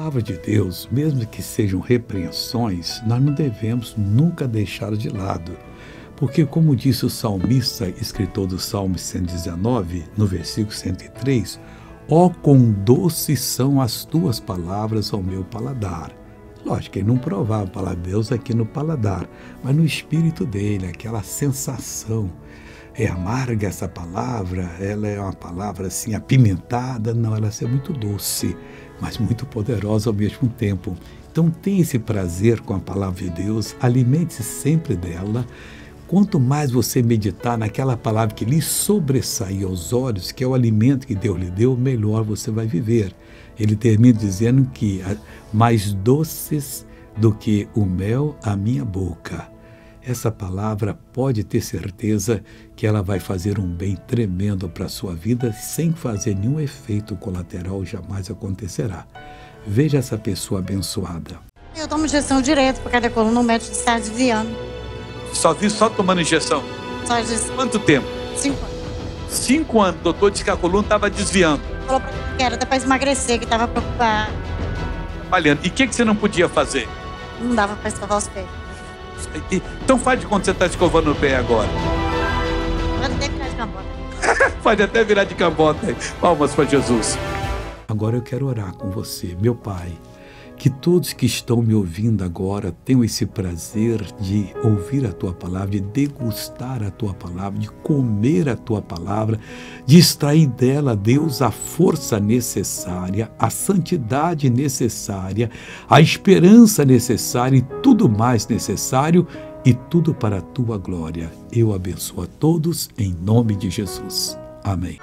palavra de Deus, mesmo que sejam repreensões, nós não devemos nunca deixar de lado. Porque, como disse o salmista, escritor do Salmo 119, no versículo 103, ó, quão doces são as tuas palavras ao meu paladar. Lógico, ele não provava a palavra de Deus aqui no paladar, mas no espírito dele, aquela sensação. É amarga essa palavra, ela é uma palavra assim apimentada, não, ela é muito doce, mas muito poderosa ao mesmo tempo. Então tenha esse prazer com a palavra de Deus, alimente-se sempre dela. Quanto mais você meditar naquela palavra que lhe sobressair aos olhos, que é o alimento que Deus lhe deu, melhor você vai viver. Ele termina dizendo que mais doces do que o mel a minha boca. Essa palavra pode ter certeza que ela vai fazer um bem tremendo para a sua vida, sem fazer nenhum efeito colateral, jamais acontecerá. Veja essa pessoa abençoada. Eu tomo injeção direto, porque a coluna, o médico está desviando. Só vi só tomando injeção? Só injeção. Quanto tempo? 5 anos. 5 anos, o doutor disse que a coluna estava desviando. Falou pra mim que era até para emagrecer, que estava preocupado. Trabalhando. E o que você não podia fazer? Não dava para escovar os pés. Então faz de conta que você está escovando o pé agora. Pode até virar de cambota. Pode até virar de cambota. Palmas para Jesus. Agora eu quero orar com você, meu Pai. Que todos que estão me ouvindo agora tenham esse prazer de ouvir a Tua palavra, de degustar a Tua palavra, de comer a Tua palavra, de extrair dela, Deus, a força necessária, a santidade necessária, a esperança necessária e tudo mais necessário, e tudo para a Tua glória. Eu abençoo a todos em nome de Jesus. Amém.